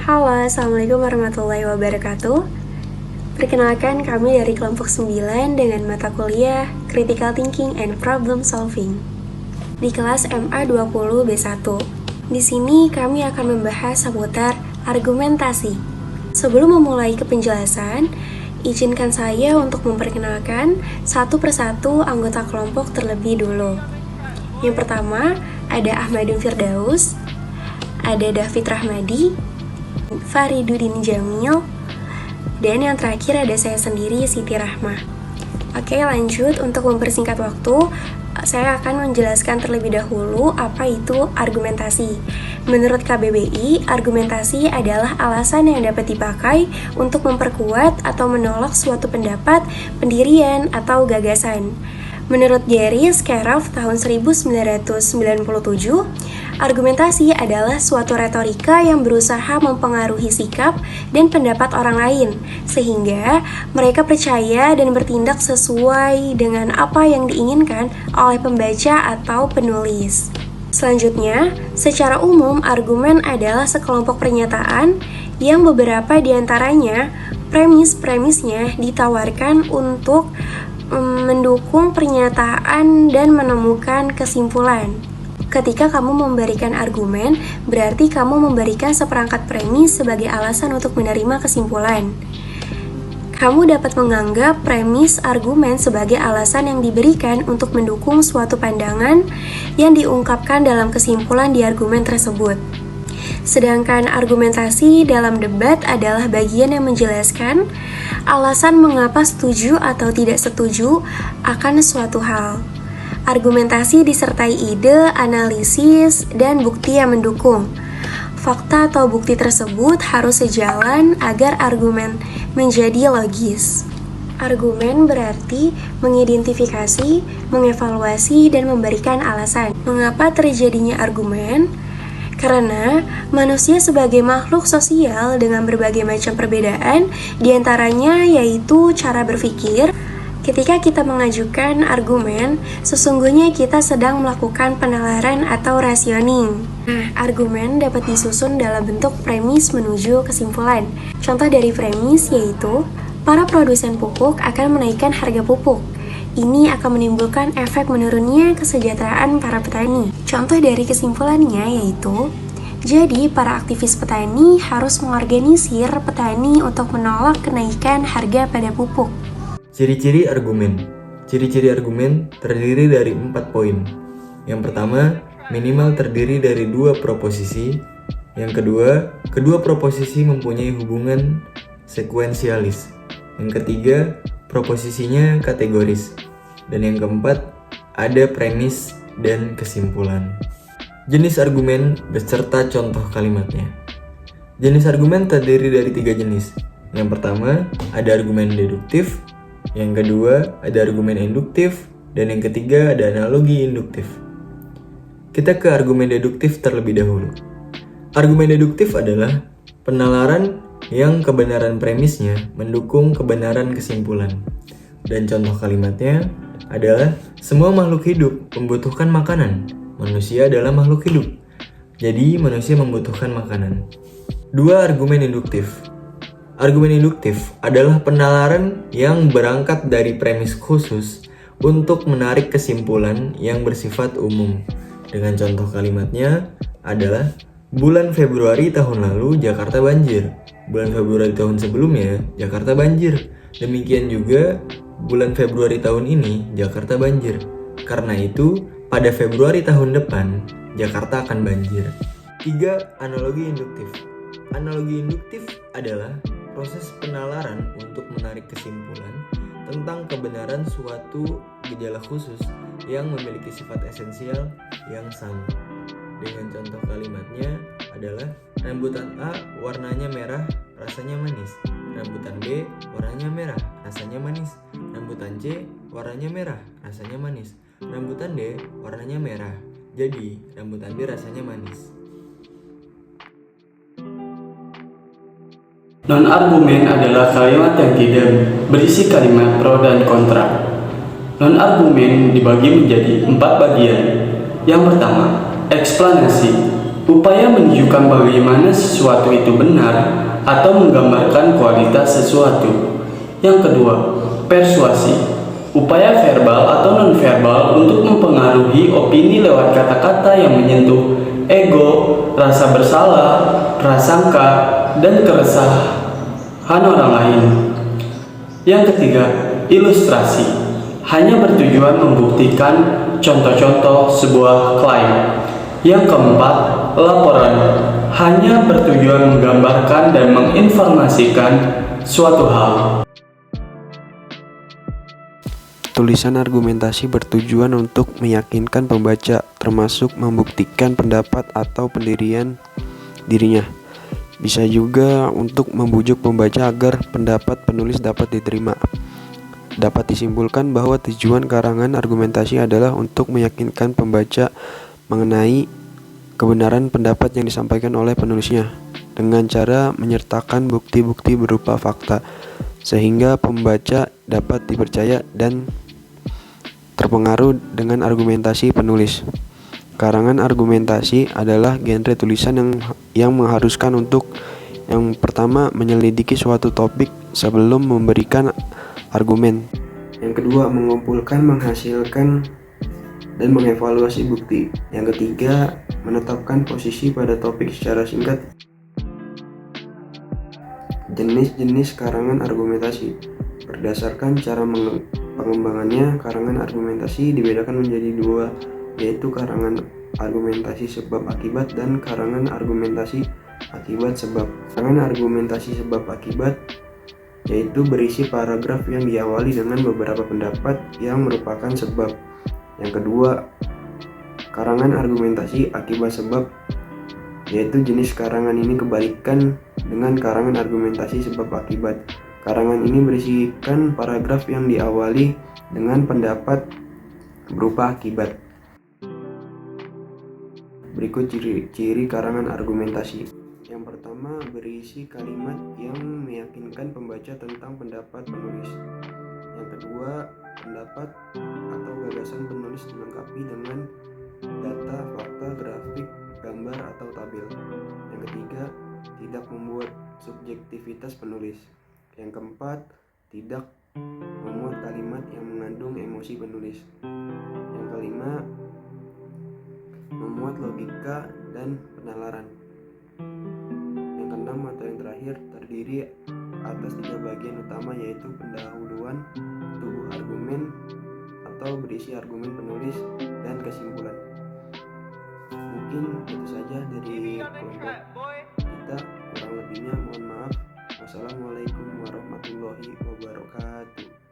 Halo, Assalamualaikum warahmatullahi wabarakatuh. Perkenalkan, kami dari kelompok 9 dengan mata kuliah Critical Thinking and Problem Solving di kelas MA20B1. Di sini kami akan membahas seputar argumentasi. Sebelum memulai ke penjelasan, izinkan saya untuk memperkenalkan satu persatu anggota kelompok terlebih dulu. Yang pertama, ada Ahmadun Firdaus, ada David Rahmadi, Faridudin Jamil, dan yang terakhir ada saya sendiri, Siti Rahmah. Oke, lanjut. Untuk mempersingkat waktu, saya akan menjelaskan terlebih dahulu apa itu argumentasi. Menurut KBBI, argumentasi adalah alasan yang dapat dipakai untuk memperkuat atau menolak suatu pendapat, pendirian, atau gagasan. Menurut Gary Scaroff tahun 1997, argumentasi adalah suatu retorika yang berusaha mempengaruhi sikap dan pendapat orang lain, sehingga mereka percaya dan bertindak sesuai dengan apa yang diinginkan oleh pembaca atau penulis. Selanjutnya, secara umum argumen adalah sekelompok pernyataan yang beberapa diantaranya premis-premisnya ditawarkan untuk mendukung pernyataan dan menemukan kesimpulan. Ketika kamu memberikan argumen, berarti kamu memberikan seperangkat premis sebagai alasan untuk menerima kesimpulan. Kamu dapat menganggap premis argumen sebagai alasan yang diberikan untuk mendukung suatu pandangan yang diungkapkan dalam kesimpulan di argumen tersebut. Sedangkan argumentasi dalam debat adalah bagian yang menjelaskan alasan mengapa setuju atau tidak setuju akan suatu hal. Argumentasi disertai ide, analisis, dan bukti yang mendukung. Fakta atau bukti tersebut harus sejalan agar argumen menjadi logis. Argumen berarti mengidentifikasi, mengevaluasi, dan memberikan alasan. Mengapa terjadinya argumen? Karena manusia sebagai makhluk sosial dengan berbagai macam perbedaan, diantaranya yaitu cara berpikir. Ketika kita mengajukan argumen, sesungguhnya kita sedang melakukan penalaran atau rationing. Nah, argumen dapat disusun dalam bentuk premis menuju kesimpulan. Contoh dari premis yaitu, para produsen pupuk akan menaikkan harga pupuk. Ini akan menimbulkan efek menurunnya kesejahteraan para petani. Contoh dari kesimpulannya yaitu, jadi para aktivis petani harus mengorganisir petani untuk menolak kenaikan harga pada pupuk. Ciri-ciri argumen. Ciri-ciri argumen terdiri dari 4 poin. Yang pertama, minimal terdiri dari 2 proposisi. Yang kedua, kedua proposisi mempunyai hubungan sekuensialis. Yang ketiga, proposisinya kategoris. Dan yang keempat, ada premis dan kesimpulan. Jenis argumen beserta contoh kalimatnya. Jenis argumen terdiri dari 3 jenis. Yang pertama, ada argumen deduktif. Yang kedua, ada argumen induktif. Dan yang ketiga, ada analogi induktif. Kita ke argumen deduktif terlebih dahulu. Argumen deduktif adalah penalaran yang kebenaran premisnya mendukung kebenaran kesimpulan. Dan contoh kalimatnya adalah semua makhluk hidup membutuhkan makanan. Manusia adalah makhluk hidup. Jadi manusia membutuhkan makanan. 2. Argumen induktif. Argumen induktif adalah penalaran yang berangkat dari premis khusus untuk menarik kesimpulan yang bersifat umum. Dengan contoh kalimatnya adalah bulan Februari tahun lalu Jakarta banjir. Bulan Februari tahun sebelumnya Jakarta banjir. Demikian juga bulan Februari tahun ini Jakarta banjir. Karena itu, pada Februari tahun depan Jakarta akan banjir. 3. Analogi induktif. Analogi induktif adalah proses penalaran untuk menarik kesimpulan tentang kebenaran suatu gejala khusus yang memiliki sifat esensial yang sama. Dengan contoh kalimatnya adalah rambutan A warnanya merah, rasanya manis. Rambutan B warnanya merah, rasanya manis. Rambutan C warnanya merah, rasanya manis. Rambutan D warnanya merah, jadi rambutan D rasanya manis. Non-argumen adalah kalimat yang tidak berisi kalimat pro dan kontra. Non-argumen dibagi menjadi 4 bagian. Yang pertama, eksplanasi. upaya menunjukkan bagaimana sesuatu itu benar atau menggambarkan kualitas sesuatu. Yang kedua, persuasi, upaya verbal atau nonverbal untuk mempengaruhi opini lewat kata-kata yang menyentuh ego, rasa bersalah, prasangka, dan keresahan orang lain. Yang ketiga, ilustrasi, hanya bertujuan membuktikan contoh-contoh sebuah klaim. Yang keempat, laporan, hanya bertujuan menggambarkan dan menginformasikan suatu hal. Tulisan argumentasi bertujuan untuk meyakinkan pembaca, termasuk membuktikan pendapat atau pendirian dirinya. Bisa juga untuk membujuk pembaca agar pendapat penulis dapat diterima. Dapat disimpulkan bahwa tujuan karangan argumentasi adalah untuk meyakinkan pembaca mengenai kebenaran pendapat yang disampaikan oleh penulisnya, dengan cara menyertakan bukti-bukti berupa fakta, sehingga pembaca dapat dipercaya dan terpengaruh dengan argumentasi penulis. Karangan argumentasi adalah genre tulisan yang mengharuskan untuk yang pertama menyelidiki suatu topik sebelum memberikan argumen. Yang kedua, mengumpulkan, menghasilkan, dan mengevaluasi bukti. Yang ketiga, menetapkan posisi pada topik secara singkat. Jenis-jenis karangan argumentasi. Berdasarkan cara pengembangannya, karangan argumentasi dibedakan menjadi dua, yaitu karangan argumentasi sebab akibat dan karangan argumentasi akibat sebab. Karangan argumentasi sebab akibat yaitu berisi paragraf yang diawali dengan beberapa pendapat yang merupakan sebab. Yang kedua, karangan argumentasi akibat sebab, yaitu jenis karangan ini kebalikan dengan karangan argumentasi sebab akibat. Karangan ini berisikan paragraf yang diawali dengan pendapat berupa akibat. Berikut ciri-ciri karangan argumentasi. Yang pertama, berisi kalimat yang meyakinkan pembaca tentang pendapat penulis. Yang kedua, pendapat atau gagasan penulis dilengkapi dengan data, fakta, grafik, gambar, atau tabel. Yang ketiga, tidak membuat subjektivitas penulis. Yang keempat, tidak memuat kalimat yang mengandung emosi penulis. Yang kelima, memuat logika dan penalaran. Yang keenam atau yang terakhir, terdiri atas 3 bagian utama, yaitu pendahuluan, tubuh argumen atau berisi argumen penulis, dan kesimpulan. Mungkin itu saja dari kelompok kita, kurang lebihnya mohon maaf. Wassalamualaikum warahmatullahi wabarakatuh.